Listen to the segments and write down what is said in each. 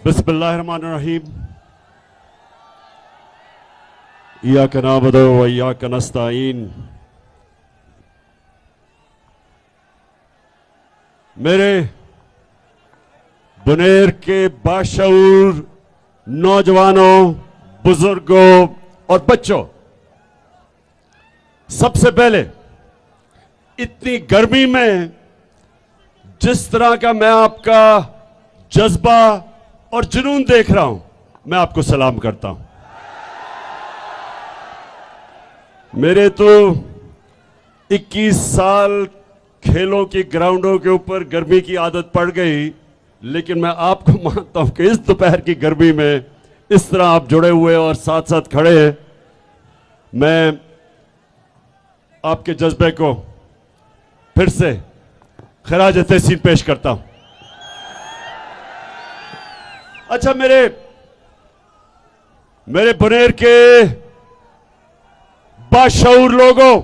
बिस्मिल्लाहिर्रहमानिर्रहीम। इय्याका नअबुदु व इय्याका नस्तईन। मेरे बुनेर के बाशऊर नौजवानों, बुजुर्गों और बच्चों, सबसे पहले इतनी गर्मी में जिस तरह का मैं आपका जज्बा और जुनून देख रहा हूं, मैं आपको सलाम करता हूं। मेरे तो 21 साल खेलों की ग्राउंडों के ऊपर गर्मी की आदत पड़ गई, लेकिन मैं आपको मानता हूं कि इस दोपहर की गर्मी में इस तरह आप जुड़े हुए और साथ साथ खड़े हैं। मैं आपके जज्बे को फिर से खराज तहसीन पेश करता हूं। अच्छा, मेरे बुनेर के बाशऊर लोगों,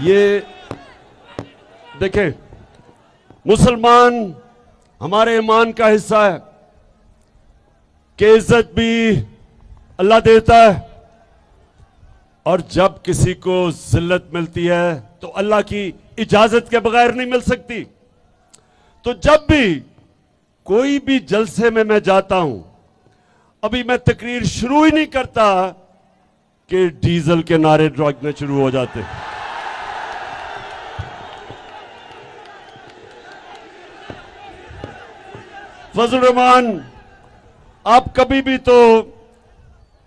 ये देखें, मुसलमान हमारे ईमान का हिस्सा है कि इज्जत भी अल्लाह देता है, और जब किसी को जिल्लत मिलती है तो अल्लाह की इजाजत के बगैर नहीं मिल सकती। तो जब भी कोई भी जलसे में मैं जाता हूं, अभी मैं तकरीर शुरू ही नहीं करता कि डीजल के नारे लगने शुरू हो जाते। फजल रहमान, आप कभी भी तो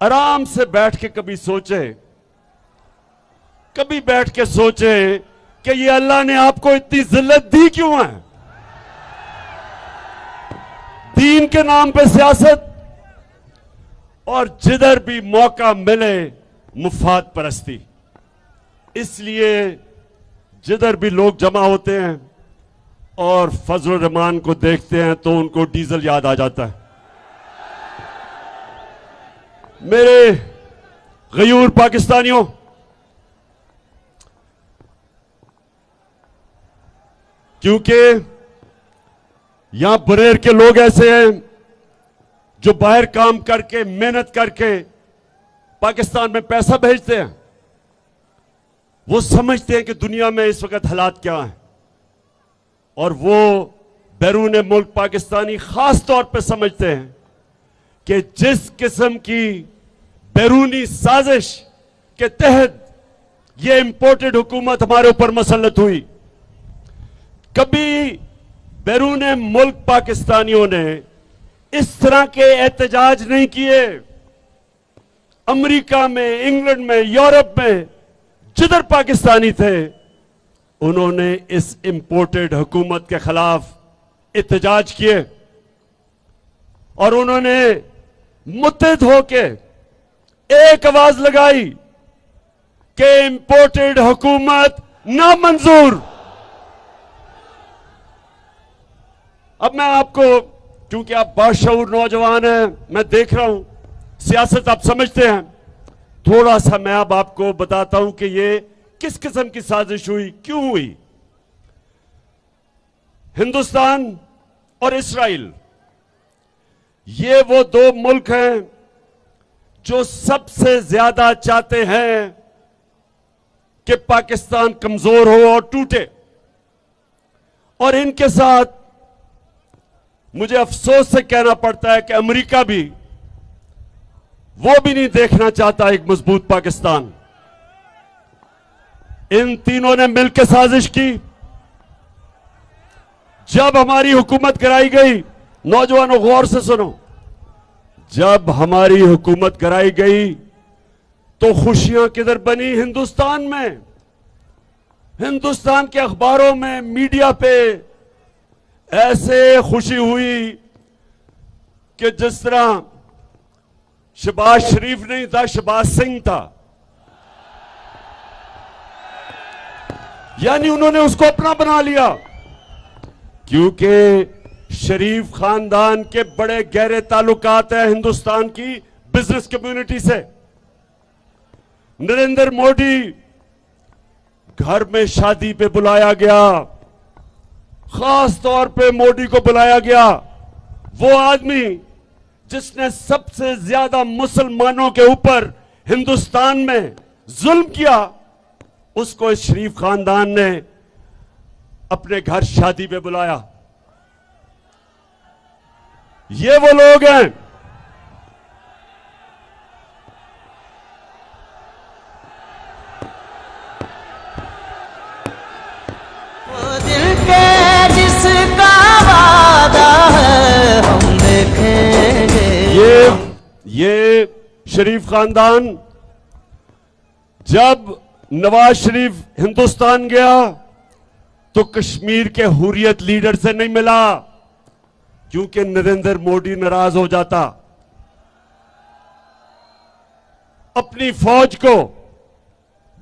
आराम से बैठ के कभी बैठ के सोचे कि ये अल्लाह ने आपको इतनी जिल्लत दी क्यों है। दीन के नाम पे सियासत, और जिधर भी मौका मिले मुफाद परस्ती। इसलिए जिधर भी लोग जमा होते हैं और फजल रहमान को देखते हैं तो उनको डीजल याद आ जाता है। मेरे गयूर पाकिस्तानियों, क्योंकि यहां बुनेर के लोग ऐसे हैं जो बाहर काम करके, मेहनत करके पाकिस्तान में पैसा भेजते हैं। वो समझते हैं कि दुनिया में इस वक्त हालात क्या हैं, और वो बैरून मुल्क पाकिस्तानी खास तौर पे समझते हैं कि जिस किस्म की बैरूनी साजिश के तहत ये इंपोर्टेड हुकूमत हमारे ऊपर मसल्लत हुई, कभी बैरून मुल्क पाकिस्तानियों ने इस तरह के एहतजाज नहीं किए। अमेरिका में, इंग्लैंड में, यूरोप में जिधर पाकिस्तानी थे, उन्होंने इस इंपोर्टेड हुकूमत के खिलाफ एहतजाज किए, और उन्होंने मुत्तहिद होके एक आवाज लगाई कि इंपोर्टेड हुकूमत नामंजूर। अब मैं आपको, क्योंकि आप बाशऊर नौजवान हैं, मैं देख रहा हूं सियासत आप समझते हैं, थोड़ा सा मैं अब आपको बताता हूं कि ये किस किस्म की साजिश हुई, क्यों हुई। हिंदुस्तान और इस्राइल, ये वो दो मुल्क हैं जो सबसे ज्यादा चाहते हैं कि पाकिस्तान कमजोर हो और टूटे, और इनके साथ मुझे अफसोस से कहना पड़ता है कि अमेरिका भी, वो भी नहीं देखना चाहता एक मजबूत पाकिस्तान। इन तीनों ने मिलकर साजिश की। जब हमारी हुकूमत गिराई गई, नौजवानों गौर से सुनो, जब हमारी हुकूमत गिराई गई तो खुशियां किधर बनी? हिंदुस्तान में, हिंदुस्तान के अखबारों में, मीडिया पे ऐसे खुशी हुई कि जिस तरह शहबाज शरीफ नहीं था, शहबाज सिंह था। यानी उन्होंने उसको अपना बना लिया। क्योंकि शरीफ खानदान के बड़े गहरे ताल्लुकात हैं हिंदुस्तान की बिजनेस कम्युनिटी से। नरेंद्र मोदी घर में शादी पे बुलाया गया, खास तौर पे मोदी को बुलाया गया। वो आदमी जिसने सबसे ज्यादा मुसलमानों के ऊपर हिंदुस्तान में जुल्म किया, उसको इस शरीफ खानदान ने अपने घर शादी पे बुलाया। ये वो लोग हैं दिल के जिसका वादा है हम देखेंगे। ये शरीफ खानदान जब नवाज शरीफ हिंदुस्तान गया तो कश्मीर के हुर्रियत लीडर से नहीं मिला, क्योंकि नरेंद्र मोदी नाराज हो जाता। अपनी फौज को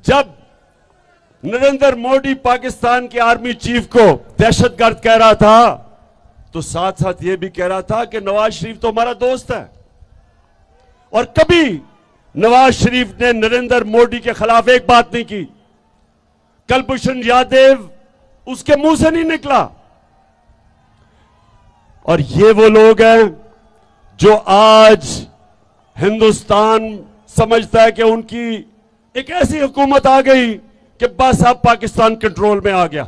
जब नरेंद्र मोदी पाकिस्तान के आर्मी चीफ को दहशतगर्द कह रहा था, तो साथ साथ यह भी कह रहा था कि नवाज शरीफ तो हमारा दोस्त है। और कभी नवाज शरीफ ने नरेंद्र मोदी के खिलाफ एक बात नहीं की। कुलभूषण यादव उसके मुंह से नहीं निकला। और ये वो लोग हैं जो आज हिंदुस्तान समझता है कि उनकी एक ऐसी हुकूमत आ गई कि बस अब पाकिस्तान कंट्रोल में आ गया।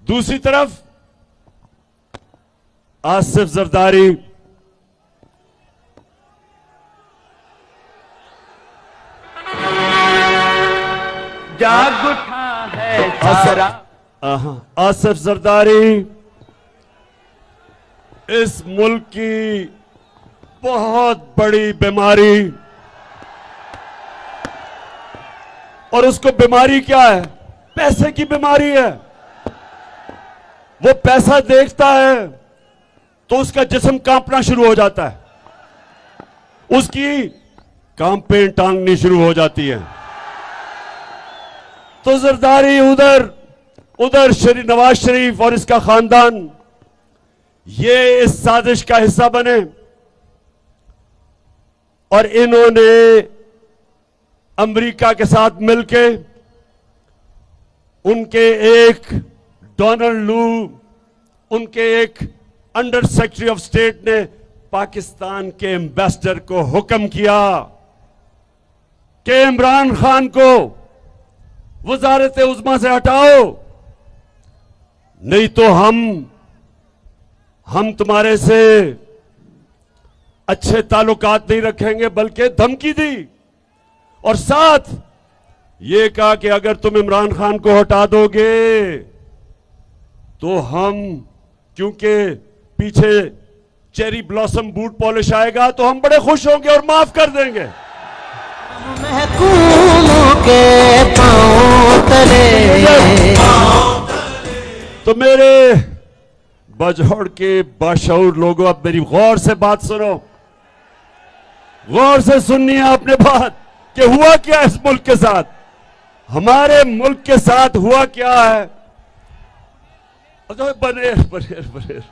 दूसरी तरफ आसिफ जरदारी जाग उठा है सारा। आसिफ जरदारी इस मुल्क की बहुत बड़ी बीमारी, और उसको बीमारी क्या है? पैसे की बीमारी है। वो पैसा देखता है तो उसका जिस्म कांपना शुरू हो जाता है, उसकी कांपें टांगनी शुरू हो जाती है। तो जरदारी उधर नवाज शरीफ और इसका खानदान ये इस साजिश का हिस्सा बने, और इन्होंने अमेरिका के साथ मिलके उनके एक डोनाल्ड लू, उनके एक अंडर सेक्रेटरी ऑफ स्टेट ने पाकिस्तान के एम्बेसडर को हुक्म किया कि इमरान खान को वजारत उज़्मा से हटाओ, नहीं तो हम तुम्हारे से अच्छे ताल्लुकात नहीं रखेंगे, बल्कि धमकी दी। और साथ ये कहा कि अगर तुम इमरान खान को हटा दोगे तो हम, क्योंकि पीछे चेरी ब्लॉसम बूट पॉलिश आएगा, तो हम बड़े खुश होंगे और माफ कर देंगे। महकूमों के पांव तले। तो मेरे बजौड़ के बाशऊर लोगों, अब मेरी गौर से बात सुनो, गौर से सुननी है आपने बात कि हुआ क्या इस मुल्क के साथ, हमारे मुल्क के साथ हुआ क्या है। बनेर बनेर बनेर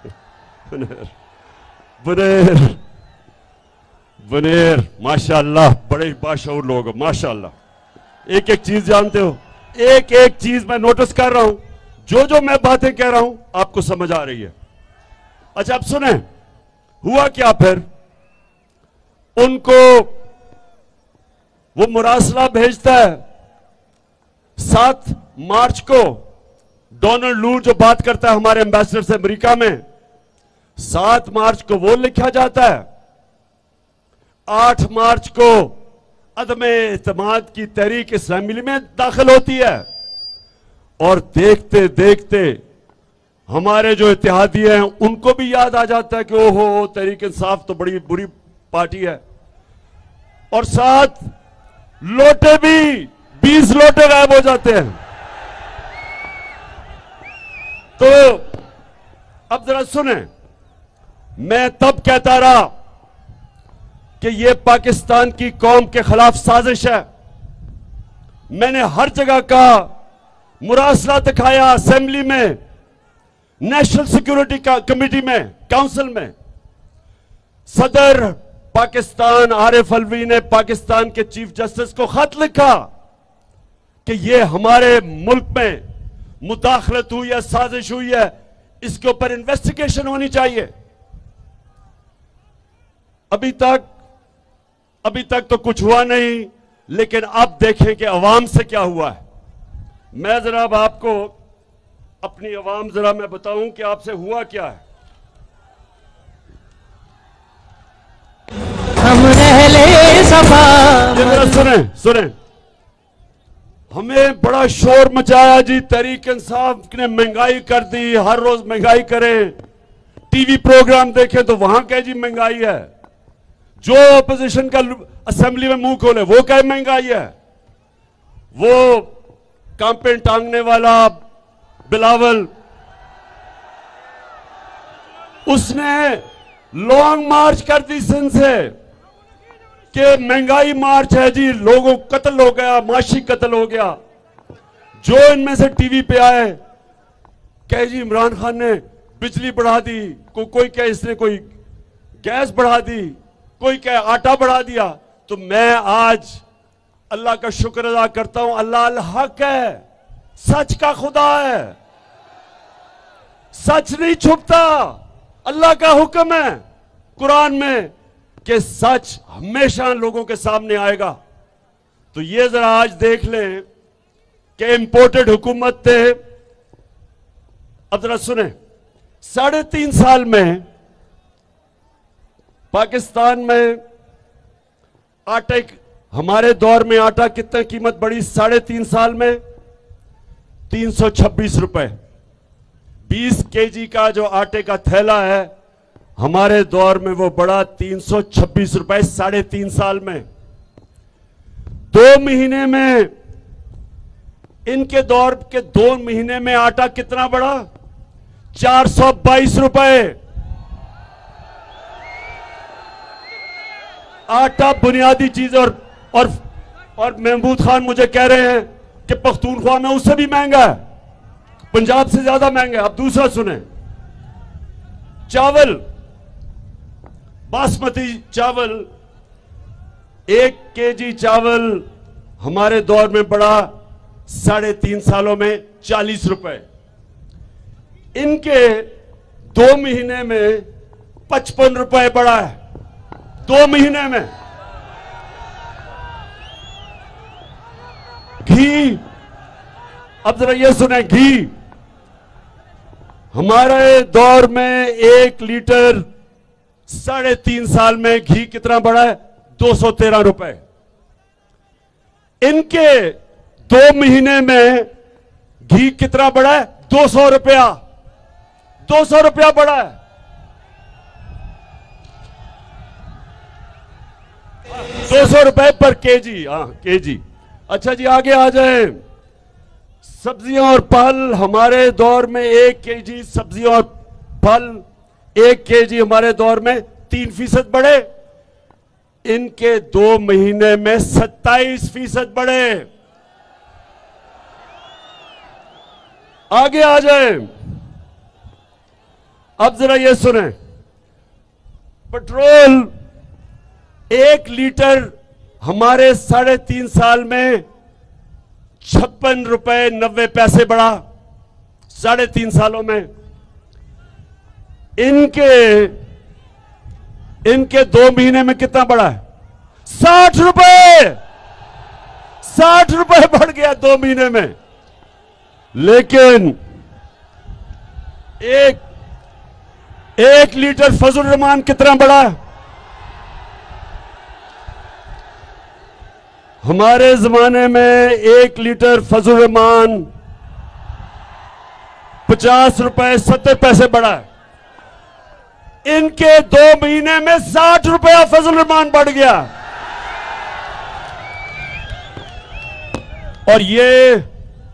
बनेर बनेर बनेर माशाअल्लाह, बड़े बाशऊर लोग हो माशाअल्लाह। एक एक चीज जानते हो, एक एक चीज मैं नोटिस कर रहा हूं, जो मैं बातें कह रहा हूं आपको समझ आ रही है। अच्छा अब सुने हुआ क्या फिर। उनको वो मुरासला भेजता है 7 मार्च को, डोनाल्ड लू जो बात करता है हमारे एम्बेसडर से अमेरिका में, 7 मार्च को वो लिखा जाता है। 8 मार्च को अदमे इत्तेमाद की तहरीक इस्लामी में दाखिल होती है, और देखते देखते हमारे जो इत्तेहादी हैं उनको भी याद आ जाता है कि ओहो तहरीक इंसाफ तो बड़ी बुरी पार्टी है। और साथ लोटे भी 20 लोटे गायब हो जाते हैं। तो अब जरा सुने, मैं तब कहता रहा कि यह पाकिस्तान की कौम के खिलाफ साजिश है। मैंने हर जगह का मुरासला दिखाया, असेंबली में नेशनल सिक्योरिटी कमेटी में, काउंसिल में सदर पाकिस्तान आरिफ अलवी ने पाकिस्तान के चीफ जस्टिस को खत लिखा कि यह हमारे मुल्क में मुदाखलत हुई है, साजिश हुई है, इसके ऊपर इन्वेस्टिगेशन होनी चाहिए। अभी तक तो कुछ हुआ नहीं, लेकिन अब देखें कि अवाम से क्या हुआ है। मैं जरा अब आपको अपनी अवाम जरा मैं बताऊं कि आपसे हुआ क्या है। हम रहले सफा। ये जरा सुने, हमें बड़ा शोर मचाया जी, तहरीक इंसाफ ने महंगाई कर दी, हर रोज महंगाई करें, टीवी प्रोग्राम देखें तो वहां कहे जी महंगाई है, जो अपोजिशन का असेंबली में मुंह खोले वो कहे महंगाई है। वो कांपे टांगने वाला बिलावल, उसने लॉन्ग मार्च कर दी सिंध से कि महंगाई मार्च है जी, लोगों कत्ल हो गया, माशी कत्ल हो गया। जो इनमें से टीवी पे आए कहे जी इमरान खान ने बिजली बढ़ा दी, कोई कहे इसने कोई गैस बढ़ा दी, कोई कहे आटा बढ़ा दिया। तो मैं आज अल्लाह का शुक्र अदा करता हूं, अल्लाह अल हक है, सच का खुदा है, सच नहीं छुपता। अल्लाह का हुक्म है कुरान में कि सच हमेशा लोगों के सामने आएगा। तो ये जरा आज देख लें कि इंपोर्टेड हुकूमत थे। अब जरा सुने, 3.5 साल में पाकिस्तान में आटे, हमारे दौर में आटा कितना कीमत बढ़ी 3.5 साल में? 326 रुपए। 20 केजी का जो आटे का थैला है हमारे दौर में वो बढ़ा 326 रुपए 3.5 साल में। 2 महीने में, इनके दौर के 2 महीने में आटा कितना बढ़ा? 422 रुपए। आटा बुनियादी चीज। और महमूद खान मुझे कह रहे हैं कि पख्तूनख्वा में उससे भी महंगा है, पंजाब से ज्यादा महंगा है। अब दूसरा सुने, चावल, बासमती चावल, 1 केजी चावल हमारे दौर में बढ़ा 3.5 सालों में 40 रुपए। इनके 2 महीने में 55 रुपए बढ़ा है, 2 महीने में। घी, अब जरा ये सुने, घी हमारे दौर में 1 लीटर 3.5 साल में घी कितना बढ़ा है? 213 रुपए। इनके 2 महीने में घी कितना बढ़ा है? 200 रुपया। 200 रुपया बढ़ा है। 200 रुपए पर केजी। हाँ, केजी। अच्छा जी, आगे आ जाए। सब्जियां और फल हमारे दौर में 1 केजी सब्जियां और फल, 1 केजी हमारे दौर में 3% बढ़े। इनके 2 महीने में 27% बढ़े। आगे आ जाए। अब जरा ये सुने, पेट्रोल 1 लीटर हमारे 3.5 साल में 56 रुपए 90 पैसे बढ़ा 3.5 सालों में। इनके 2 महीने में कितना बढ़ा है? 60 रुपए। 60 रुपए बढ़ गया 2 महीने में। लेकिन एक लीटर फजल रहमान कितना बढ़ा है? हमारे जमाने में 1 लीटर फजल रहमान 50 रुपए 70 पैसे बढ़ा है। इनके 2 महीने में 60 रुपया फजल रहमान बढ़ गया। और ये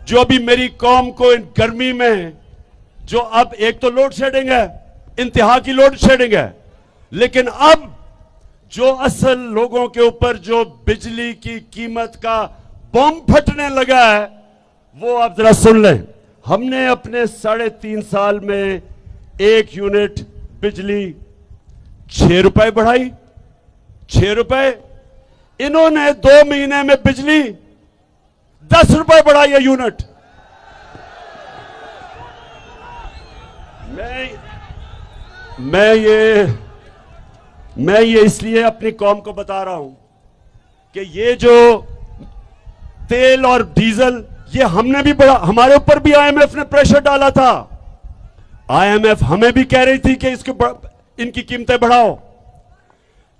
जो अभी मेरी कौम को इन गर्मी में, जो अब एक तो लोड शेडिंग है, इंतहा की लोड शेडिंग है, लेकिन अब जो असल लोगों के ऊपर जो बिजली की कीमत का बम फटने लगा है, वो आप जरा सुन लें। हमने अपने 3.5 साल में 1 यूनिट बिजली 6 रुपए बढ़ाई, 6 रुपए। इन्होंने 2 महीने में बिजली 10 रुपए बढ़ाई है यूनिट। मैं ये इसलिए अपनी कौम को बता रहा हूं कि ये जो तेल और डीजल, ये हमने भी बढ़ा, हमारे ऊपर भी आईएमएफ ने प्रेशर डाला था। आईएमएफ हमें भी कह रही थी कि इनकी कीमतें बढ़ाओ,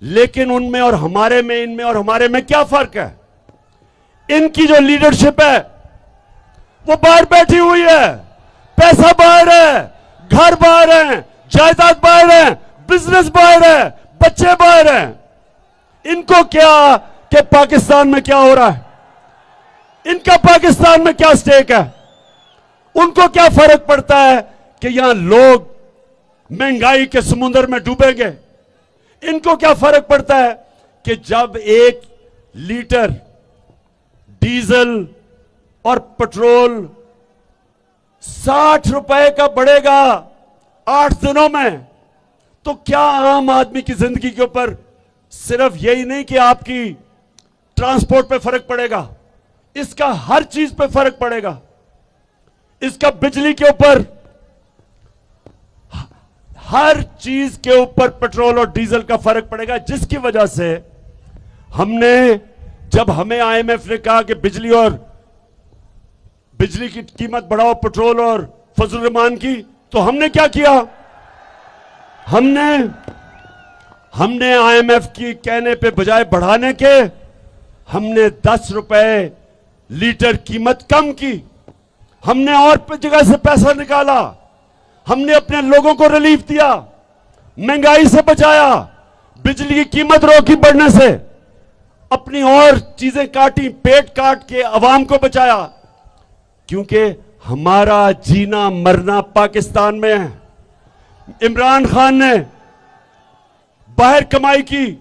लेकिन उनमें और हमारे में, इनमें और हमारे में क्या फर्क है? इनकी जो लीडरशिप है वो बाहर बैठी हुई है, पैसा बाहर है, घर बाहर है, जायदाद बाहर है, बिजनेस बाहर है, बच्चे बाहर हैं। इनको क्या कि पाकिस्तान में क्या हो रहा है, इनका पाकिस्तान में क्या स्टेक है? उनको क्या फर्क पड़ता है कि यहां लोग महंगाई के समुद्र में डूबेंगे? इनको क्या फर्क पड़ता है कि जब 1 लीटर डीजल और पेट्रोल 60 रुपए का बढ़ेगा 8 दिनों में, तो क्या आम आदमी की जिंदगी के ऊपर सिर्फ यही नहीं कि आपकी ट्रांसपोर्ट पे फर्क पड़ेगा, इसका हर चीज पे फर्क पड़ेगा। इसका बिजली के ऊपर, हर चीज के ऊपर पेट्रोल और डीजल का फर्क पड़ेगा, जिसकी वजह से हमने, जब हमें आईएमएफ ने कहा कि बिजली की कीमत बढ़ाओ, पेट्रोल और फजल रहमान की, तो हमने क्या किया? हमने आईएमएफ की कहने पे बजाय बढ़ाने के, हमने 10 रुपए लीटर कीमत कम की। हमने और जगह से पैसा निकाला, हमने अपने लोगों को रिलीफ दिया, महंगाई से बचाया, बिजली की कीमत रोकी बढ़ने से, अपनी और चीजें काटी, पेट काट के अवाम को बचाया, क्योंकि हमारा जीना मरना पाकिस्तान में है। इमरान खान ने बाहर कमाई की,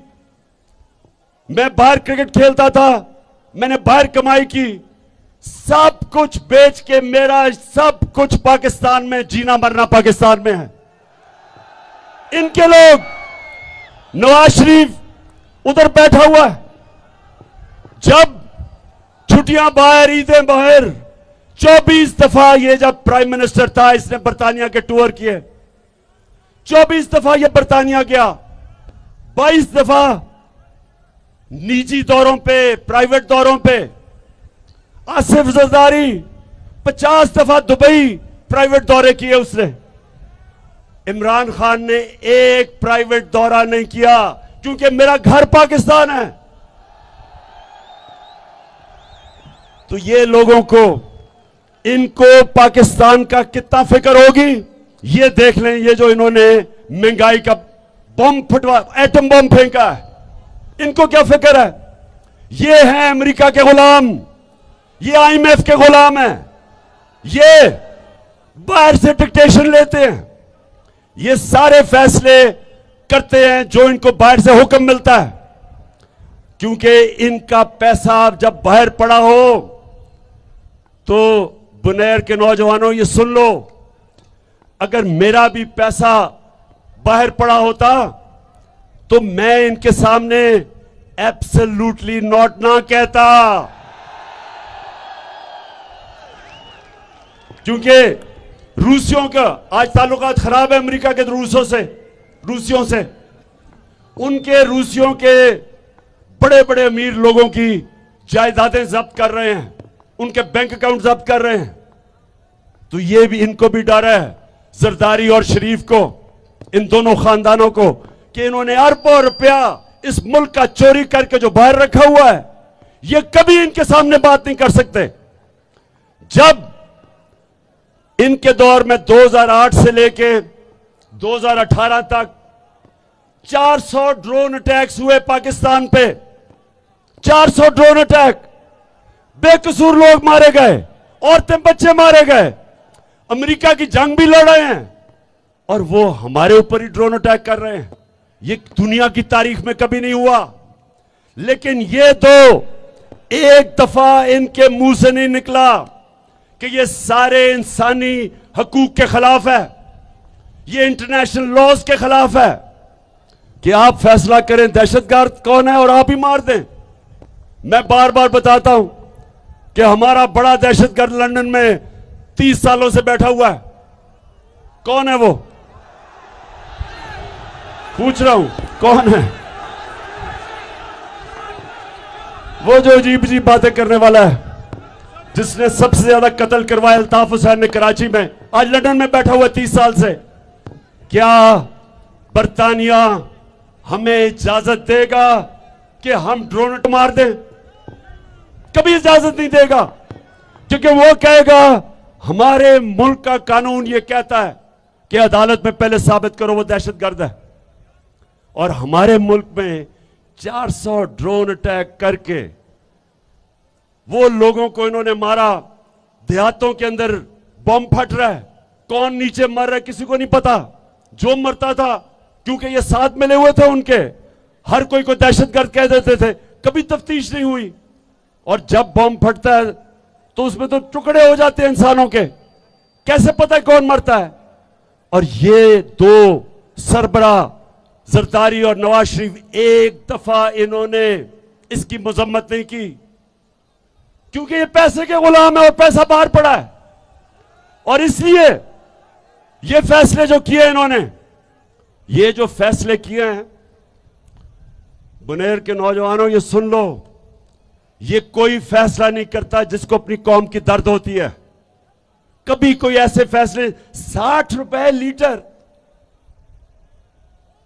मैं बाहर क्रिकेट खेलता था, मैंने बाहर कमाई की, सब कुछ बेच के मेरा सब कुछ पाकिस्तान में, जीना मरना पाकिस्तान में है। इनके लोग, नवाज शरीफ उधर बैठा हुआ है, जब छुट्टियां बाहर, ईदें बाहर, 24 दफा ये जब प्राइम मिनिस्टर था, इसने बरतानिया के टूर किए, 24 दफा ये बरतानिया गया, 22 दफा निजी दौरों पे, प्राइवेट दौरों पे। आसिफ जरदारी 50 दफा दुबई प्राइवेट दौरे किए उसने। इमरान खान ने एक प्राइवेट दौरा नहीं किया, क्योंकि मेरा घर पाकिस्तान है। तो ये लोगों को, इनको पाकिस्तान का कितना फिक्र होगी, ये देख लें। ये जो इन्होंने महंगाई का बम फटवा, एटम बम फेंका है, इनको क्या फिक्र है? ये हैं अमेरिका के गुलाम, ये आईएमएफ के गुलाम हैं, ये बाहर से डिक्टेशन लेते हैं, ये सारे फैसले करते हैं जो इनको बाहर से हुक्म मिलता है, क्योंकि इनका पैसा जब बाहर पड़ा हो। तो बुनेर के नौजवानों, ये सुन लो, अगर मेरा भी पैसा बाहर पड़ा होता तो मैं इनके सामने एब्सोल्युटली नॉट ना कहता, क्योंकि रूसियों का आज ताल्लुकात खराब है अमेरिका के रूसियों से। उनके रूसियों के बड़े बड़े अमीर लोगों की जायदादें जब्त कर रहे हैं, उनके बैंक अकाउंट जब्त कर रहे हैं। तो ये भी, इनको भी डर है, जरदारी और शरीफ को, इन दोनों खानदानों को, कि इन्होंने अरबों रुपया इस मुल्क का चोरी करके जो बाहर रखा हुआ है, ये कभी इनके सामने बात नहीं कर सकते। जब इनके दौर में 2008 से लेके 2018 तक 400 ड्रोन अटैक्स हुए पाकिस्तान पे, 400 ड्रोन अटैक, बेकसूर लोग मारे गए, औरतें बच्चे मारे गए, अमेरिका की जंग भी लड़ रहे हैं, और वो हमारे ऊपर ही ड्रोन अटैक कर रहे हैं। ये दुनिया की तारीख में कभी नहीं हुआ। लेकिन ये तो एक दफा इनके मुंह से नहीं निकला कि ये सारे इंसानी हकूक के खिलाफ है, ये इंटरनेशनल लॉज के खिलाफ है कि आप फैसला करें दहशतगर्द कौन है और आप ही मार दें। मैं बार बार बताता हूं कि हमारा बड़ा दहशतगर्द लंदन में 30 सालों से बैठा हुआ है। कौन है वो? पूछ रहा हूं, कौन है वो जो अजीब अजीब बातें करने वाला है, जिसने सबसे ज्यादा कत्ल करवाया अल्ताफ हुसैन ने कराची में, आज लंदन में बैठा हुआ 30 साल से। क्या बरतानिया हमें इजाजत देगा कि हम ड्रोन मार दें? कभी इजाजत नहीं देगा, क्योंकि वो कहेगा हमारे मुल्क का कानून ये कहता है कि अदालत में पहले साबित करो वो दहशतगर्द है। और हमारे मुल्क में 400 ड्रोन अटैक करके वो लोगों को इन्होंने मारा। देहातों के अंदर बम फट रहा है, कौन नीचे मर रहा है किसी को नहीं पता। जो मरता था, क्योंकि ये साथ मिले हुए थे उनके, हर कोई को दहशतगर्द कह देते थे, कभी तफ्तीश नहीं हुई। और जब बम फटता है तो उसमें तो टुकड़े हो जाते हैं इंसानों के, कैसे पता है कौन मरता है? और ये दो सरबरा जरदारी और नवाज शरीफ एक दफा इन्होंने इसकी मजम्मत नहीं की, क्योंकि ये पैसे के गुलाम है और पैसा बाहर पड़ा है। और इसलिए ये फैसले जो किए इन्होंने, ये जो फैसले किए हैं, बुनेर के नौजवानों ये सुन लो, ये कोई फैसला नहीं करता जिसको अपनी कौम की दर्द होती है। कभी कोई ऐसे फैसले 60 रुपए लीटर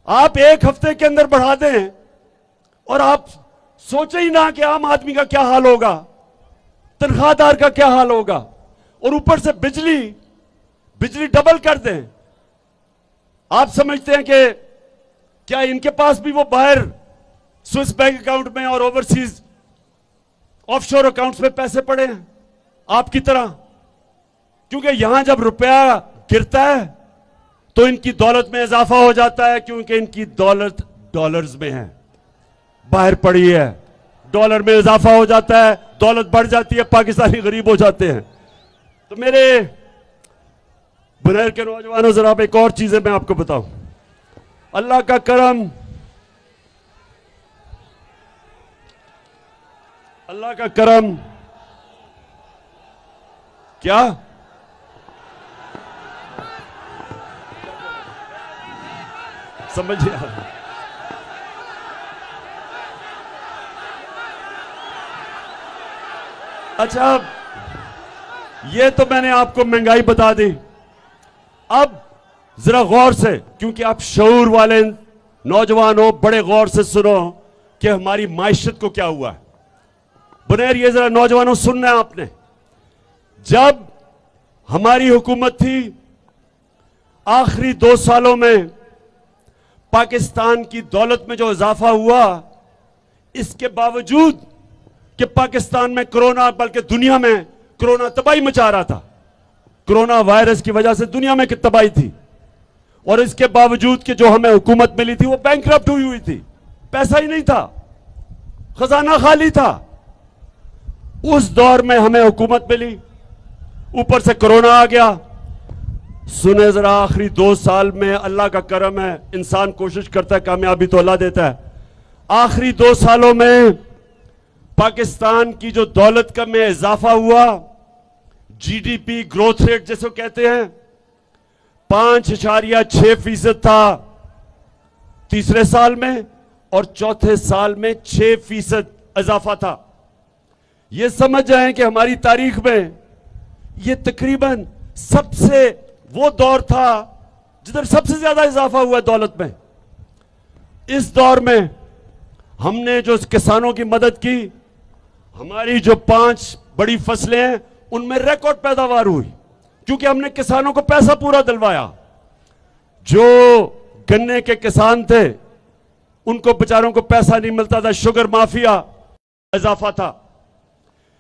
आप एक हफ्ते के अंदर बढ़ा दें, और आप सोचे ही ना कि आम आदमी का क्या हाल होगा, तनख्वाहदार का क्या हाल होगा। और ऊपर से बिजली डबल कर दें। आप समझते हैं कि क्या इनके पास भी वो बाहर स्विस बैंक अकाउंट में और ओवरसीज ऑफशोर अकाउंट्स में पैसे पड़े हैं आपकी तरह? क्योंकि यहां जब रुपया गिरता है तो इनकी दौलत में इजाफा हो जाता है, क्योंकि इनकी दौलत डॉलर्स में है, बाहर पड़ी है, डॉलर में इजाफा हो जाता है, दौलत बढ़ जाती है, पाकिस्तानी गरीब हो जाते हैं। तो मेरे बुनेर के नौजवानों, जरा एक और चीजें मैं आपको बताऊं। अल्लाह का करम, अल्लाह का करम क्या समझिए आप। अच्छा, ये तो मैंने आपको महंगाई बता दी। अब जरा गौर से, क्योंकि आप शऊर वाले नौजवान हो, बड़े गौर से सुनो कि हमारी माइशत को क्या हुआ है। बुनेर, ये जरा नौजवानों सुनना है आपने। जब हमारी हुकूमत थी, आखिरी 2 सालों में पाकिस्तान की दौलत में जो इजाफा हुआ, इसके बावजूद कि पाकिस्तान में कोरोना, बल्कि दुनिया में कोरोना तबाही मचा रहा था, कोरोना वायरस की वजह से दुनिया में तबाही थी, और इसके बावजूद कि जो हमें हुकूमत मिली थी वो बैंकरप्ट हुई थी, पैसा ही नहीं था, खजाना खाली था। उस दौर में हमें हुकूमत मिली, ऊपर से कोरोना आ गया। सुने जरा, आखिरी 2 साल में अल्लाह का करम है, इंसान कोशिश करता है, कामयाबी तो अल्लाह देता है। आखिरी 2 सालों में पाकिस्तान की जो दौलत का में इजाफा हुआ, जीडीपी ग्रोथ रेट जैसे कहते हैं, 5.6% था तीसरे साल में, और चौथे साल में 6% इजाफा था। यह समझ जाएं कि हमारी तारीख में यह तकरीबन सबसे वो दौर था जिधर सबसे ज्यादा इजाफा हुआ दौलत में। इस दौर में हमने जो किसानों की मदद की, हमारी जो 5 बड़ी फसलें हैं उनमें रिकॉर्ड पैदावार हुई, क्योंकि हमने किसानों को पैसा पूरा दिलवाया। जो गन्ने के किसान थे उनको बेचारों को पैसा नहीं मिलता था, शुगर माफिया इजाफा था।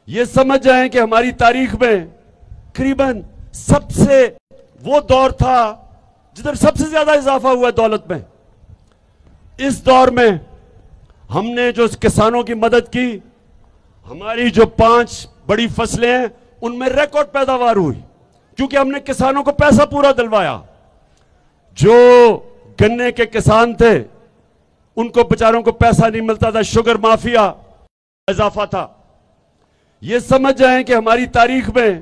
यह समझ जाएं कि हमारी तारीख में करीबन सबसे वो दौर था जिधर सबसे ज्यादा इजाफा हुआ दौलत में। इस दौर में हमने जो किसानों की मदद की, हमारी जो 5 बड़ी फसलें हैं उनमें रिकॉर्ड पैदावार हुई, क्योंकि हमने किसानों को पैसा पूरा दिलवाया। जो गन्ने के किसान थे उनको बेचारों को पैसा नहीं मिलता था, शुगर माफिया इजाफा था। ये समझ जाएं कि हमारी तारीख में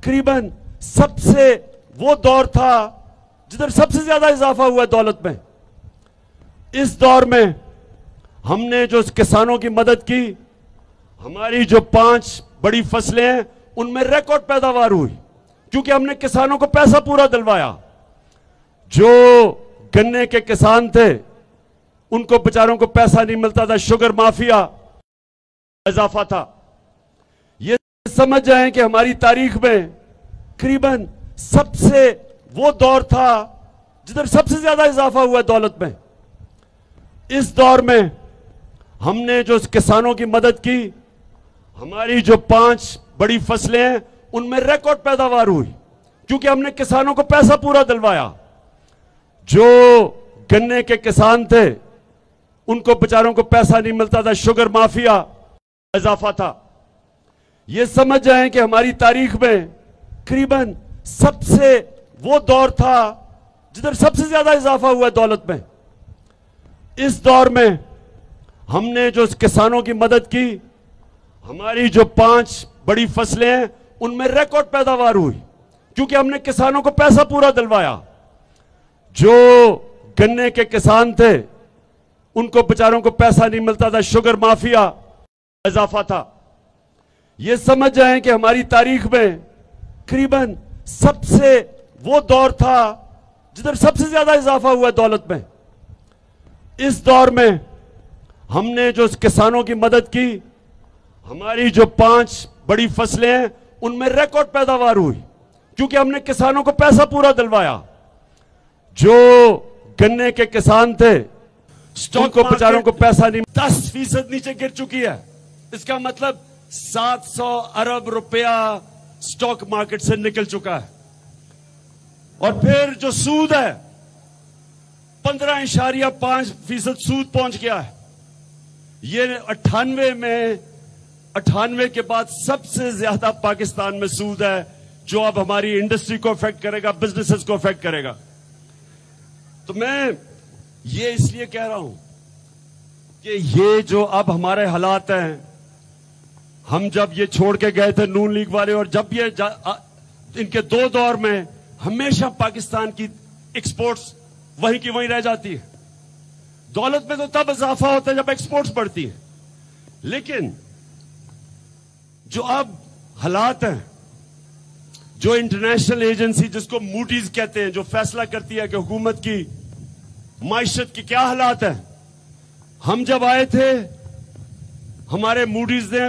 करीबन सबसे वो दौर था जिधर सबसे ज्यादा इजाफा हुआ दौलत में। इस दौर में हमने जो किसानों की मदद की, हमारी जो 5 बड़ी फसलें हैं उनमें रिकॉर्ड पैदावार हुई, क्योंकि हमने किसानों को पैसा पूरा दिलवाया। जो गन्ने के किसान थे उनको बेचारों को पैसा नहीं मिलता था, शुगर माफिया इजाफा था। ये समझ जाएं कि हमारी तारीख में करीबन सबसे वो दौर था जिधर सबसे ज्यादा इजाफा हुआ दौलत में। इस दौर में हमने जो किसानों की मदद की, हमारी जो 5 बड़ी फसलें हैं उनमें रिकॉर्ड पैदावार हुई, क्योंकि हमने किसानों को पैसा पूरा दिलवाया। जो गन्ने के किसान थे उनको बेचारों को पैसा नहीं मिलता था, शुगर माफिया इजाफा था। ये समझ जाएं कि हमारी तारीख में करीबन सबसे वो दौर था जिधर सबसे ज्यादा इजाफा हुआ दौलत में। इस दौर में हमने जो किसानों की मदद की, हमारी जो 5 बड़ी फसलें हैं उनमें रिकॉर्ड पैदावार हुई, क्योंकि हमने किसानों को पैसा पूरा दिलवाया। जो गन्ने के किसान थे उनको बेचारों को पैसा नहीं मिलता था, शुगर माफिया इजाफा था। ये समझ जाएं कि हमारी तारीख में करीबन सबसे वो दौर था जिधर सबसे ज्यादा इजाफा हुआ दौलत में। इस दौर में हमने जो किसानों की मदद की, हमारी जो 5 बड़ी फसलें हैं उनमें रिकॉर्ड पैदावार हुई, क्योंकि हमने किसानों को पैसा पूरा दिलवाया। जो गन्ने के किसान थे स्टॉक को बेचारों को पैसा नहीं, 10% नीचे गिर चुकी है। इसका मतलब 700 अरब रुपया स्टॉक मार्केट से निकल चुका है। और फिर जो सूद है 15.5% सूद पहुंच गया है। ये 98 के बाद सबसे ज्यादा पाकिस्तान में सूद है, जो अब हमारी इंडस्ट्री को अफेक्ट करेगा, बिजनेसेस को अफेक्ट करेगा। तो मैं ये इसलिए कह रहा हूं कि ये जो अब हमारे हालात हैं, हम जब ये छोड़ के गए थे नून लीग वाले, और जब ये इनके 2 दौर में हमेशा पाकिस्तान की एक्सपोर्ट्स वहीं की वहीं रह जाती है। दौलत में तो तब इजाफा होता है जब एक्सपोर्ट्स बढ़ती है, लेकिन जो अब हालात हैं, जो इंटरनेशनल एजेंसी जिसको मूडीज कहते हैं, जो फैसला करती है कि हुकूमत की माइशत की क्या हालात है, हम जब आए थे हमारे मूडीज ने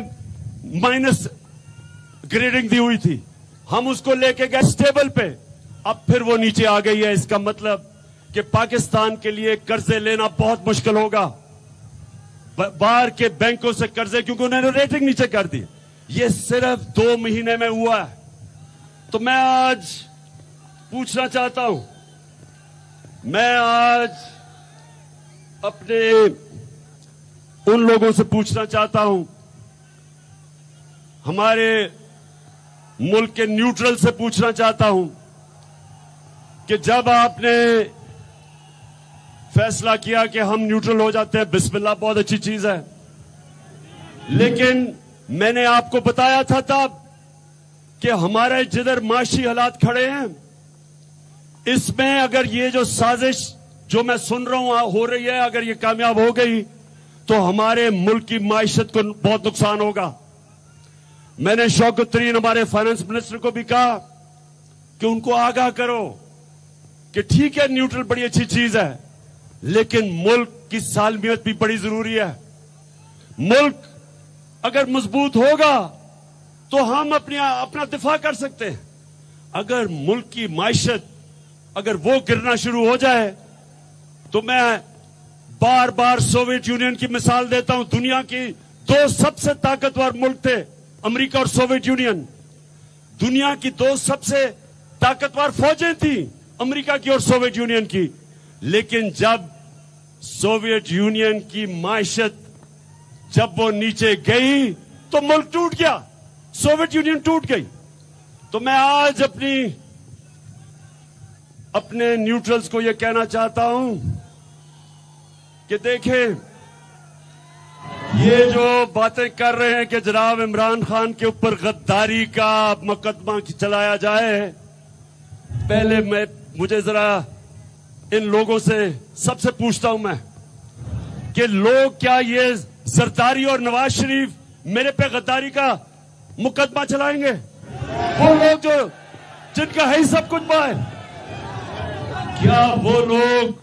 माइनस ग्रेडिंग दी हुई थी, हम उसको लेके गए स्टेबल पे, अब फिर वो नीचे आ गई है। इसका मतलब कि पाकिस्तान के लिए कर्जे लेना बहुत मुश्किल होगा, बाहर के बैंकों से कर्जे, क्योंकि उन्होंने रेटिंग नीचे कर दी। ये सिर्फ 2 महीने में हुआ है। तो मैं आज पूछना चाहता हूं, मैं आज अपने उन लोगों से पूछना चाहता हूं, हमारे मुल्क के न्यूट्रल से पूछना चाहता हूं कि जब आपने फैसला किया कि हम न्यूट्रल हो जाते हैं, बिस्मिल्लाह, बहुत अच्छी चीज है, लेकिन मैंने आपको बताया था तब कि हमारे जिधर माशी हालात खड़े हैं, इसमें अगर ये जो साजिश जो मैं सुन रहा हूं हो रही है, अगर ये कामयाब हो गई तो हमारे मुल्क की माइशत को बहुत नुकसान होगा। मैंने शौकत तरीन हमारे फाइनेंस मिनिस्टर को भी कहा कि उनको आगाह करो कि ठीक है न्यूट्रल बड़ी अच्छी चीज है, लेकिन मुल्क की सालमियत भी बड़ी जरूरी है। मुल्क अगर मजबूत होगा तो हम अपना दिफा कर सकते हैं। अगर मुल्क की माइशत अगर वो गिरना शुरू हो जाए तो मैं बार बार सोवियत यूनियन की मिसाल देता हूं। दुनिया की 2 सबसे ताकतवर मुल्क थे, अमेरिका और सोवियत यूनियन। दुनिया की 2 सबसे ताकतवर फौजें थी, अमेरिका की और सोवियत यूनियन की। लेकिन जब सोवियत यूनियन की माइशत जब वो नीचे गई तो मुल्क टूट गया, सोवियत यूनियन टूट गई। तो मैं आज अपने न्यूट्रल्स को यह कहना चाहता हूं कि देखें, ये जो बातें कर रहे हैं कि जनाब इमरान खान के ऊपर गद्दारी का मुकदमा चलाया जाए, पहले मुझे जरा इन लोगों से सबसे पूछता हूं मैं कि लोग क्या ये जरदारी और नवाज शरीफ मेरे पे गद्दारी का मुकदमा चलाएंगे? वो लोग जिनका है ही सब कुछ पाए, क्या वो लोग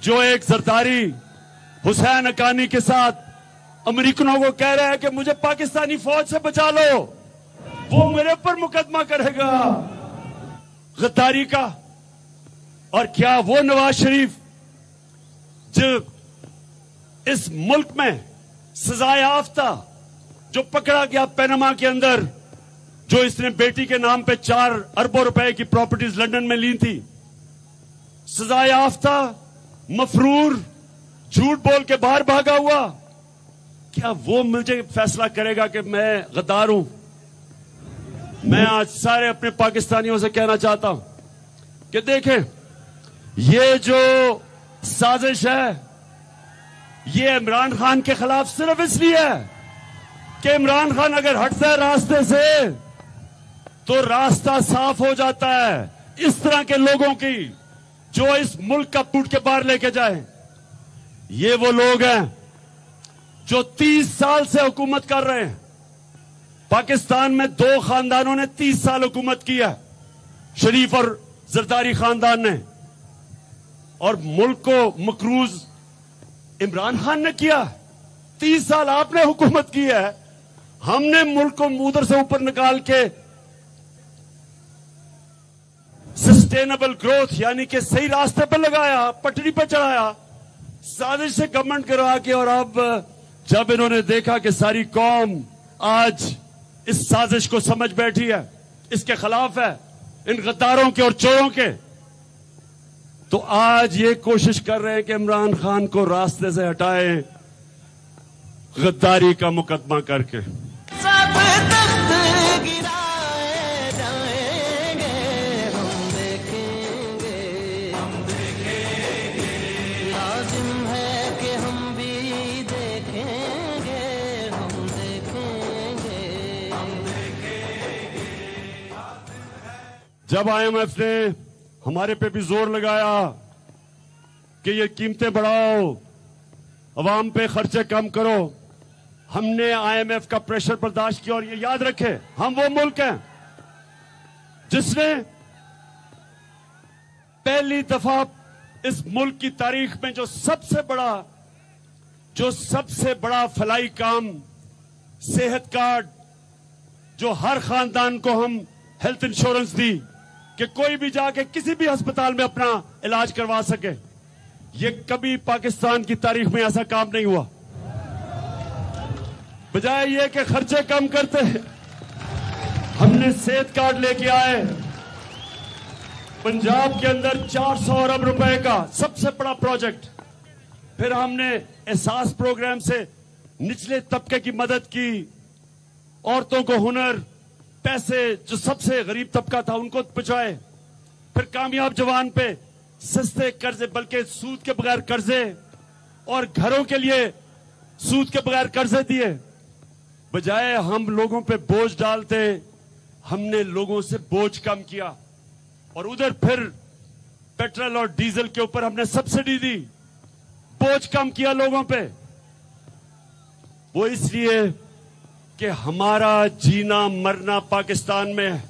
जो एक जरदारी हुसैन हक्कानी के साथ अमेरिकनों को कह रहे हैं कि मुझे पाकिस्तानी फौज से बचा लो, वो मेरे पर मुकदमा करेगा गद्दारी का? और क्या वो नवाज शरीफ जो इस मुल्क में सजायाफ्ता जो पकड़ा गया पैनामा के अंदर, जो इसने बेटी के नाम पे 4 अरबों रुपए की प्रॉपर्टीज लंदन में ली थी, सजायाफ्ता मफरूर झूठ बोल के बाहर भागा हुआ, क्या वो मुझे फैसला करेगा कि मैं गद्दार हूं? मैं आज सारे अपने पाकिस्तानियों से कहना चाहता हूं कि देखें, ये जो साजिश है ये इमरान खान के खिलाफ सिर्फ इसलिए है कि इमरान खान अगर हटता है रास्ते से तो रास्ता साफ हो जाता है इस तरह के लोगों की जो इस मुल्क का टूट के बाहर लेके जाए। ये वो लोग हैं जो 30 साल से हुकूमत कर रहे हैं। पाकिस्तान में 2 खानदानों ने 30 साल हुकूमत की है, शरीफ और जरदारी खानदान ने, और मुल्क को मकरूज इमरान खान ने किया। 30 साल आपने हुकूमत की है, हमने मुल्क को उधर से ऊपर निकाल के सस्टेनेबल ग्रोथ यानी कि सही रास्ते पर लगाया, पटरी पर चढ़ाया, साजिश से गवर्नमेंट करवा के। और अब जब इन्होंने देखा कि सारी कौम आज इस साजिश को समझ बैठी है, इसके खिलाफ है, इन गद्दारों के और चोरों के, तो आज ये कोशिश कर रहे हैं कि इमरान खान को रास्ते से हटाए गद्दारी का मुकदमा करके। सब तख्त गिराए जाएंगे, हम देखेंगे, लाजिम है कि हम भी देखेंगे, हम देखेंगे। जब IMF ने हमारे पे भी जोर लगाया कि ये कीमतें बढ़ाओ, अवाम पे खर्चे कम करो, हमने IMF का प्रेशर बर्दाश्त किया। और ये याद रखें, हम वो मुल्क हैं जिसने पहली दफा इस मुल्क की तारीख में जो सबसे बड़ा फलाई काम, सेहत कार्ड, जो हर खानदान को हम हेल्थ इंश्योरेंस दी कि कोई भी जाके किसी भी अस्पताल में अपना इलाज करवा सके, ये कभी पाकिस्तान की तारीख में ऐसा काम नहीं हुआ। बजाय ये कि खर्चे कम करते, हमने सेहत कार्ड लेके आए। पंजाब के अंदर 400 अरब रुपए का सबसे बड़ा प्रोजेक्ट। फिर हमने एहसास प्रोग्राम से निचले तबके की मदद की, औरतों को हुनर, पैसे, जो सबसे गरीब तबका था उनको पहुंचाए। फिर कामयाब जवान पे सस्ते कर्जे, बल्कि सूद के बगैर कर्जे, और घरों के लिए सूद के बगैर कर्जे दिए। बजाय हम लोगों पे बोझ डालते, हमने लोगों से बोझ कम किया। और उधर फिर पेट्रोल और डीजल के ऊपर हमने सब्सिडी दी, बोझ कम किया लोगों पे। वो इसलिए कि हमारा जीना मरना पाकिस्तान में है।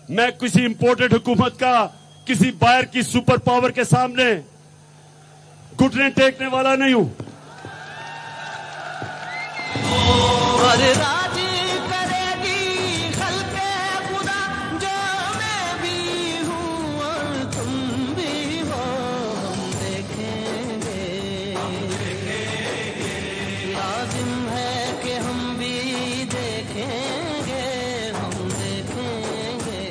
मैं किसी इंपोर्टेड हुकूमत का, किसी बाहर की सुपर पावर के सामने घुटने टेकने वाला नहीं हूं। और राज करेगी खल्क़े खुदा, जो मैं भी हूँ और तुम भी हो, हम देखेंगे, लाजिम है कि हम भी देखेंगे, हम देखेंगे।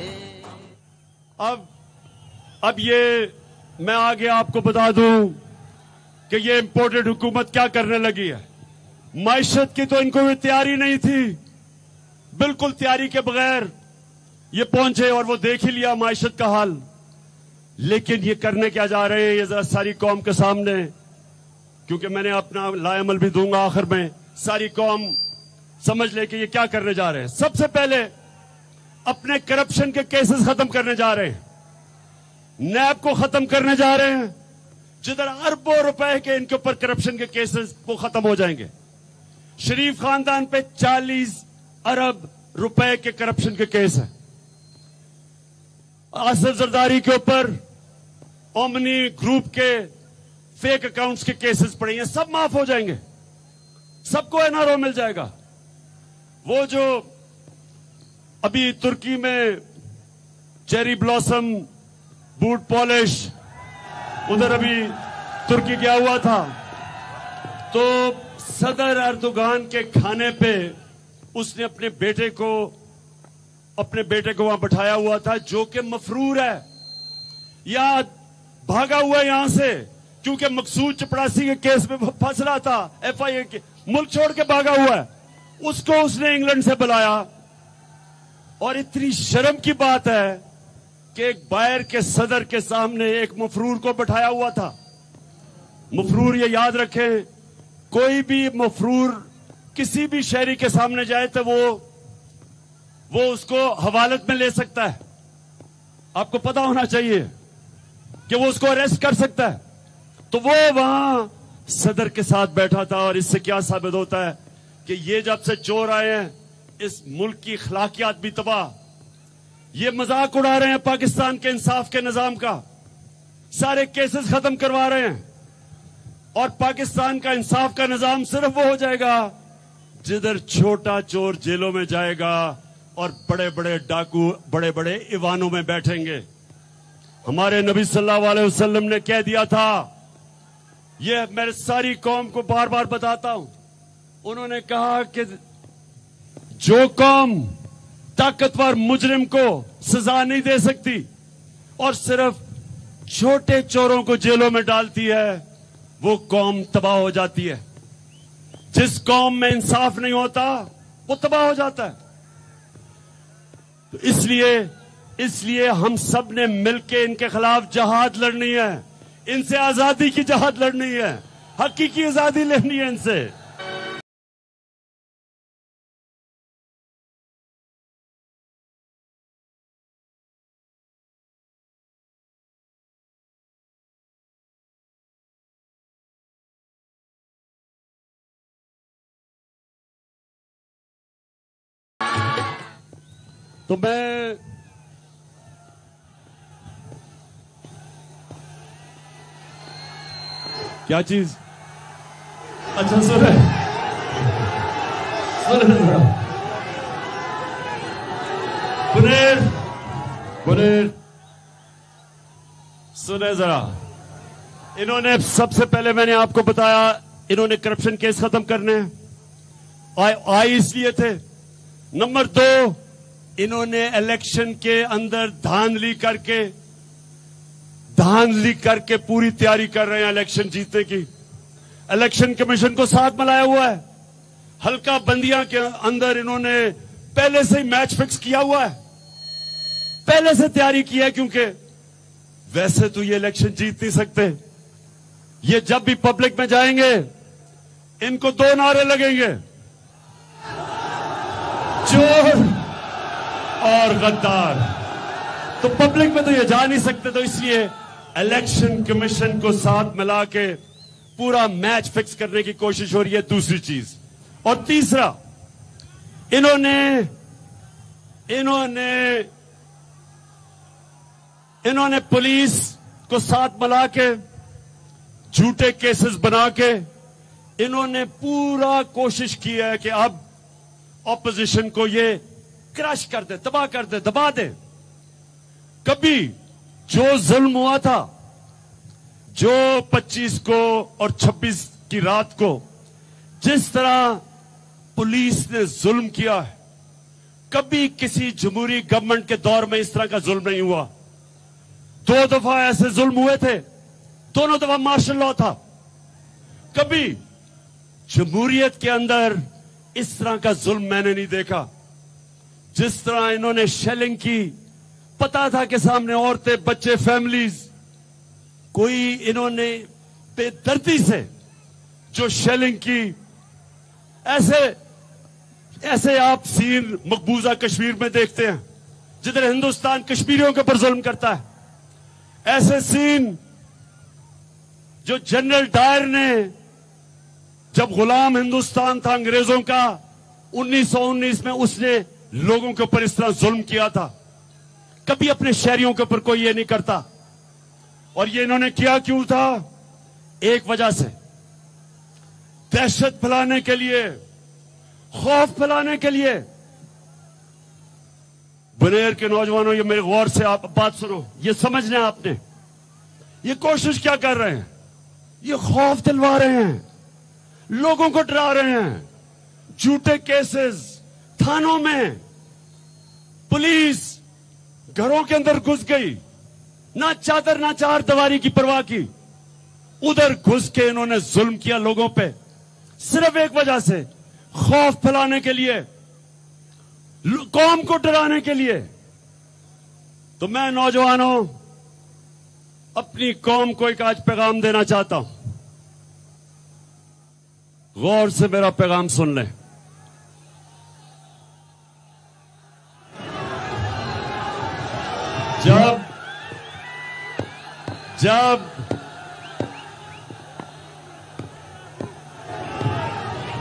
अब ये मैं आगे आपको बता दूं कि ये इंपोर्टेड हुकूमत क्या करने लगी है। माइशत की तो इनको भी तैयारी नहीं थी, बिल्कुल तैयारी के बगैर ये पहुंचे और वो देख ही लिया माइशत का हाल, लेकिन ये करने क्या जा रहे हैं ये जरा सारी कौम के सामने, क्योंकि मैंने अपना लाएमल भी दूंगा आखिर में, सारी कौम समझ ले कि ये क्या करने जा रहे हैं। सबसे पहले अपने करप्शन के केसेस खत्म करने जा रहे हैं, नैब को खत्म करने जा रहे हैं, जिधर अरबों रुपए के इनके ऊपर करप्शन के केसेस वो खत्म हो जाएंगे। शरीफ खानदान पे 40 अरब रुपए के करप्शन के केस है। आसिफ जरदारी के ऊपर ओमनी ग्रुप के फेक अकाउंट्स के केसेस पड़े हैं, सब माफ हो जाएंगे, सबको एनआरओ मिल जाएगा। वो जो अभी तुर्की में चेरी ब्लॉसम बूट पॉलिश उधर अभी तुर्की गया हुआ था, तो सदर अर्दोगान के खाने पे उसने अपने बेटे को वहां बैठाया हुआ था, जो कि मफरूर है या भागा हुआ यहां से, क्योंकि मकसूद चपड़ासी के केस में फंस रहा था, एफआईए के मुल्क छोड़ के भागा हुआ है, उसको उसने इंग्लैंड से बुलाया। और इतनी शर्म की बात है कि एक बायर के सदर के सामने एक मफरूर को बैठाया हुआ था। मफरूर, ये याद रखें, कोई भी मफरूर किसी भी शहरी के सामने जाए तो वो उसको हवालत में ले सकता है। आपको पता होना चाहिए कि वो उसको अरेस्ट कर सकता है। तो वो वहां सदर के साथ बैठा था, और इससे क्या साबित होता है कि ये जब से चोर आए हैं इस मुल्क की अखलाकियात भी तबाह। ये मजाक उड़ा रहे हैं पाकिस्तान के इंसाफ के निजाम का, सारे केसेस खत्म करवा रहे हैं, और पाकिस्तान का इंसाफ का निजाम सिर्फ वो हो जाएगा जिधर छोटा चोर जेलों में जाएगा और बड़े बड़े डाकू बड़े बड़े ईवानों में बैठेंगे। हमारे नबी सल्लल्लाहु अलैहि वसल्लम ने कह दिया था, यह मैं सारी कौम को बार बार बताता हूं, उन्होंने कहा कि जो कौम ताकतवर मुजरिम को सजा नहीं दे सकती और सिर्फ छोटे चोरों को जेलों में डालती है, वो कौम तबाह हो जाती है। जिस कौम में इंसाफ नहीं होता वो तबाह हो जाता है। तो इसलिए हम सब ने मिलकर इनके खिलाफ जहाद लड़नी है, इनसे आजादी की जहाद लड़नी है, हकीकी आजादी लेनी है इनसे। तो मैं क्या चीज, अच्छा सुने सुने जरा, इन्होंने सबसे पहले मैंने आपको बताया इन्होंने करप्शन केस खत्म करने आए इसलिए थे। नंबर 2, इन्होंने इलेक्शन के अंदर धांधली करके पूरी तैयारी कर रहे हैं इलेक्शन जीतने की। इलेक्शन कमीशन को साथ मिलाया हुआ है, हल्का बंदियां के अंदर इन्होंने पहले से ही मैच फिक्स किया हुआ है, पहले से तैयारी की है, क्योंकि वैसे तो ये इलेक्शन जीत नहीं सकते। ये जब भी पब्लिक में जाएंगे इनको 2 नारे लगेंगे, चोर और गद्दार। तो पब्लिक में तो ये जा नहीं सकते, तो इसलिए इलेक्शन कमीशन को साथ मिला के पूरा मैच फिक्स करने की कोशिश हो रही है, दूसरी चीज। और तीसरा, इन्होंने पुलिस को साथ मिला के झूठे केसेस बना के इन्होंने पूरा कोशिश की है कि अब ऑपोजिशन को ये क्रश कर दे, तबाह कर दे, दबा दे। कभी जो जुल्म हुआ था, जो 25 को और 26 की रात को जिस तरह पुलिस ने जुल्म किया है, कभी किसी जमहूरी गवर्नमेंट के दौर में इस तरह का जुल्म नहीं हुआ। 2 दफा ऐसे जुल्म हुए थे, दोनों दफा मार्शल लॉ था। कभी जमहूरियत के अंदर इस तरह का जुल्म मैंने नहीं देखा। जिस तरह इन्होंने शेलिंग की, पता था कि सामने औरतें, बच्चे, फैमिलीज, कोई इन्होंने बेदर्दी से जो शेलिंग की, ऐसे आप सीन मकबूजा कश्मीर में देखते हैं जिधर हिंदुस्तान कश्मीरियों के ऊपर जुल्म करता है। ऐसे सीन जो जनरल डायर ने, जब गुलाम हिंदुस्तान था अंग्रेजों का 1919 में, उसने लोगों के ऊपर इस तरह जुल्म किया था। कभी अपने शहरियों के ऊपर कोई ये नहीं करता। और ये इन्होंने किया क्यों था? एक वजह से, दहशत फैलाने के लिए, खौफ फैलाने के लिए। बुनेर के नौजवानों, ये मेरे गौर से आप बात सुनो, ये समझना आपने, ये कोशिश क्या कर रहे हैं? ये खौफ दिलवा रहे हैं, लोगों को डरा रहे हैं। झूठे केसेस थानों में, पुलिस घरों के अंदर घुस गई, ना चादर ना चार दीवारी की परवाह की, उधर घुस के इन्होंने जुल्म किया लोगों पे, सिर्फ एक वजह से, खौफ फैलाने के लिए, कौम को डराने के लिए। तो मैं नौजवानों, अपनी कौम को एक आज पैगाम देना चाहता हूं। गौर से मेरा पैगाम सुन लें।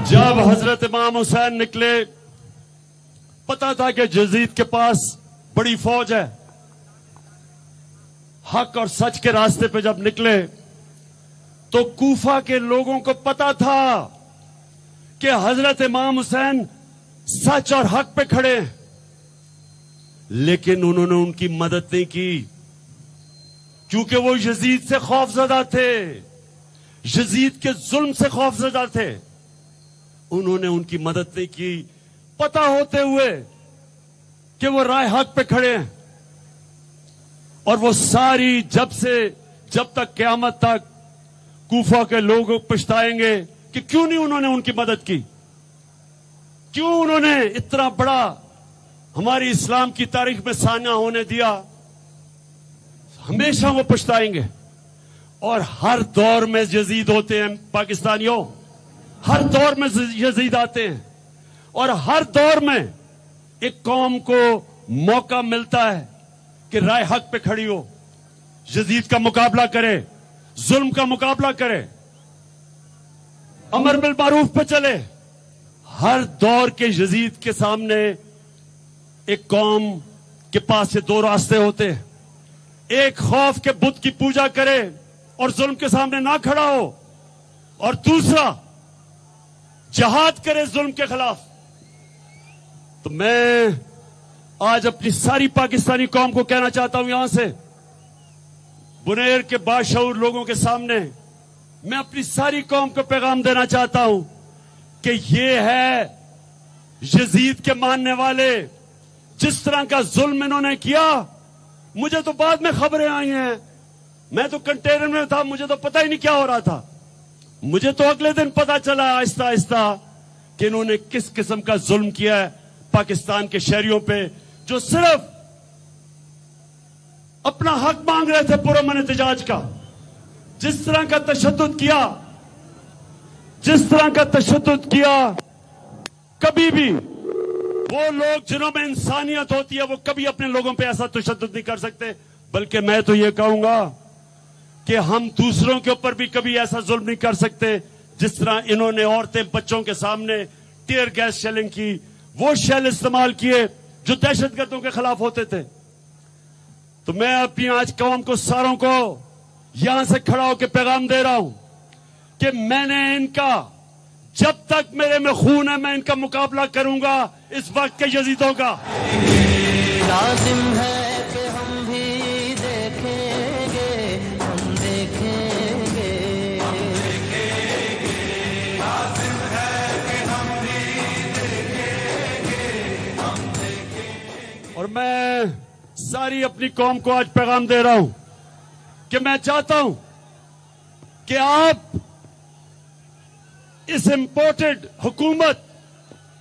जब हजरत इमाम हुसैन निकले, पता था कि यजीद के पास बड़ी फौज है। हक और सच के रास्ते पे जब निकले तो कूफा के लोगों को पता था कि हजरत इमाम हुसैन सच और हक पे खड़े हैं, लेकिन उन्होंने उनकी मदद नहीं की, क्योंकि वो यजीद से खौफजदा थे, यजीद के जुल्म से खौफजदा थे। उन्होंने उनकी मदद नहीं की, पता होते हुए कि वो राय हक पे खड़े हैं। और वो सारी, जब तक क़यामत तक कूफा के लोग पछताएंगे कि क्यों नहीं उन्होंने उनकी मदद की, क्यों उन्होंने इतना बड़ा हमारी इस्लाम की तारीख में साना होने दिया। हमेशा वो पछताएंगे। और हर दौर में यजीद होते हैं पाकिस्तानियों, हर दौर में यजीद आते हैं, और हर दौर में एक कौम को मौका मिलता है कि राय हक पे खड़ी हो, यजीद का मुकाबला करे, जुल्म का मुकाबला करे, अमर बिल मारूफ पे चले। हर दौर के यजीद के सामने एक कौम के पास ये दो रास्ते होते हैं। एक, खौफ के बुत की पूजा करे और जुल्म के सामने ना खड़ा हो, और दूसरा, जहाद करे जुल्म के खिलाफ। तो मैं आज अपनी सारी पाकिस्तानी कौम को कहना चाहता हूं, यहां से बुनेर के बाशऊर लोगों के सामने मैं अपनी सारी कौम को पैगाम देना चाहता हूं कि ये है यजीद के मानने वाले। जिस तरह का जुल्म इन्होंने किया, मुझे तो बाद में खबरें आई हैं, मैं तो कंटेनर में था, मुझे तो पता ही नहीं क्या हो रहा था। मुझे तो अगले दिन पता चला आहिस्ता आहिस्ता कि इन्होंने किस किस्म का जुल्म किया है पाकिस्तान के शहरियों पे, जो सिर्फ अपना हक मांग रहे थे पुरअमन एहतजाज का। जिस तरह का तशद्दुद किया, कभी भी वो लोग जिन्हों में इंसानियत होती है, वो कभी अपने लोगों पे ऐसा तशद्दुद नहीं कर सकते। बल्कि मैं तो ये कहूंगा कि हम दूसरों के ऊपर भी कभी ऐसा जुल्म नहीं कर सकते जिस तरह इन्होंने औरतें, बच्चों के सामने टीयर गैस शेलिंग की, वो शेल इस्तेमाल किए जो दहशतगर्दों के खिलाफ होते थे। तो मैं अपनी आज कौम को, सारों को यहां से खड़ा होकर पैगाम दे रहा हूं कि मैंने इनका, जब तक मेरे में खून है, मैं इनका मुकाबला करूंगा इस वक्त के यजीदों का। लाजिम है कि हम भी देखेंगे, हम देखेंगे, लाजिम है कि हम भी देखेंगे, हम देखेंगे। और मैं सारी अपनी कौम को आज पैगाम दे रहा हूं कि मैं चाहता हूं कि आप इस इंपोर्टेड हुकूमत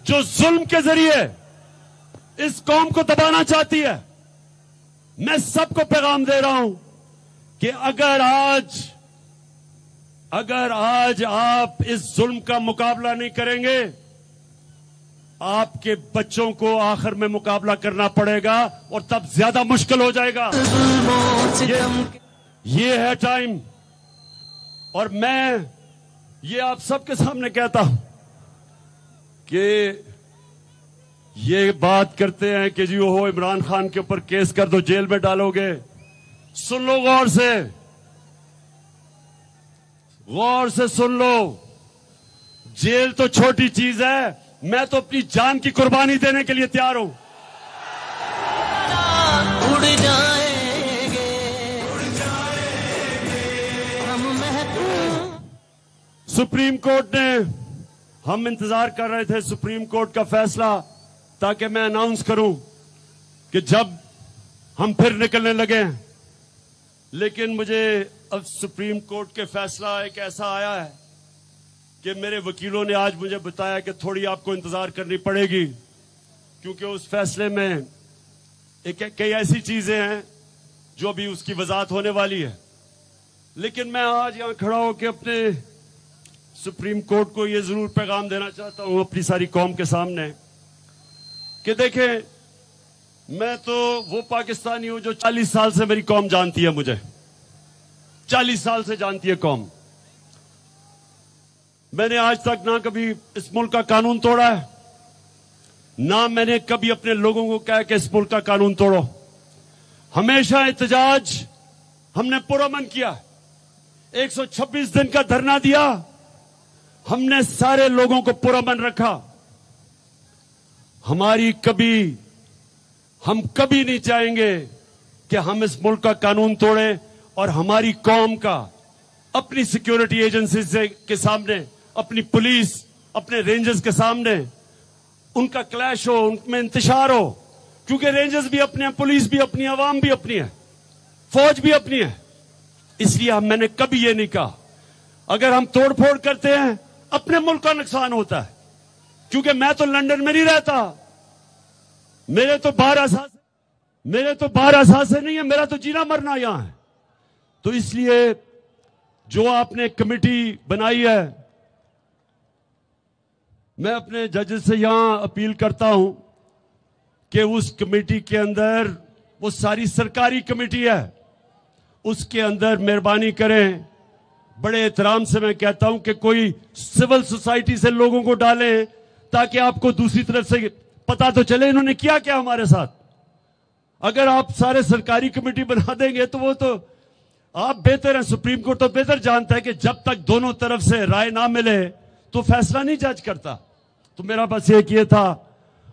जो जुल्म के जरिए इस कौम को दबाना चाहती है। मैं सबको पैगाम दे रहा हूं कि अगर आज आप इस जुल्म का मुकाबला नहीं करेंगे, आपके बच्चों को आखिर में मुकाबला करना पड़ेगा और तब ज्यादा मुश्किल हो जाएगा। ये है टाइम। और मैं ये आप सबके सामने कहता हूं कि ये बात करते हैं कि जी हो इमरान खान के ऊपर केस कर दो, जेल में डालोगे। सुन लो, गौर से सुन लो। जेल तो छोटी चीज है, मैं तो अपनी जान की कुर्बानी देने के लिए तैयार हूं। उड़ जाएंगे हम महकूम। सुप्रीम कोर्ट ने, हम इंतजार कर रहे थे सुप्रीम कोर्ट का फैसला, ताकि मैं अनाउंस करूं कि जब हम फिर निकलने लगे। लेकिन मुझे अब सुप्रीम कोर्ट के फैसला एक ऐसा आया है कि मेरे वकीलों ने आज मुझे बताया कि थोड़ी आपको इंतजार करनी पड़ेगी, क्योंकि उस फैसले में कई ऐसी चीजें हैं जो अभी उसकी वजाहत होने वाली है। लेकिन मैं आज यहां खड़ा होकर अपने सुप्रीम कोर्ट को यह जरूर पैगाम देना चाहता हूं अपनी सारी कौम के सामने कि देखें, मैं तो वो पाकिस्तानी हूं जो 40 साल से मेरी कौम जानती है, मुझे 40 साल से जानती है कौम। मैंने आज तक ना कभी इस मुल्क का कानून तोड़ा है, ना मैंने कभी अपने लोगों को कहा कि इस मुल्क का कानून तोड़ो। हमेशा एहतजाज हमने पुरअमन किया। 126 दिन का धरना दिया, हमने सारे लोगों को पुरअमन रखा। हम कभी नहीं चाहेंगे कि हम इस मुल्क का कानून तोड़ें और हमारी कौम का अपनी सिक्योरिटी एजेंसीज के सामने, अपनी पुलिस, अपने रेंजर्स के सामने उनका क्लैश हो, उनमें इंतशार हो। क्योंकि रेंजर्स भी अपने हैं, पुलिस भी अपनी, अवाम भी अपनी है, फौज भी अपनी है। इसलिए मैंने कभी ये नहीं कहा अगर हम तोड़फोड़ करते हैं अपने मुल्क का नुकसान होता है। क्योंकि मैं तो लंदन में नहीं रहता, मेरे तो 12 साल से नहीं है, मेरा तो जीना मरना यहां है। तो इसलिए जो आपने कमेटी बनाई है, मैं अपने जजेस से यहां अपील करता हूं कि उस कमेटी के अंदर, वो सारी सरकारी कमेटी है, उसके अंदर मेहरबानी करें, बड़े एहतराम से मैं कहता हूं कि कोई सिविल सोसाइटी से लोगों को डालें, ताकि आपको दूसरी तरफ से पता तो चले इन्होंने किया क्या हमारे साथ। अगर आप सारे सरकारी कमेटी बना देंगे तो वो तो आप बेहतर हैं, सुप्रीम कोर्ट तो बेहतर जानता है कि जब तक दोनों तरफ से राय ना मिले तो फैसला नहीं जज करता। तो मेरा बस एक ये था।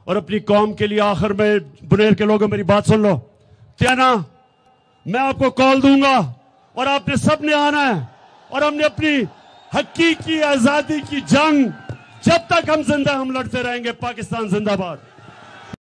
और अपनी कौम के लिए आखिर में, बुनेर के लोगों मेरी बात सुन लो, त्याना मैं आपको कॉल दूंगा और आपने सबने आना है और हमने अपनी हकीकी आजादी की जंग जब तक हम जिंदा हम लड़ते रहेंगे। पाकिस्तान जिंदाबाद।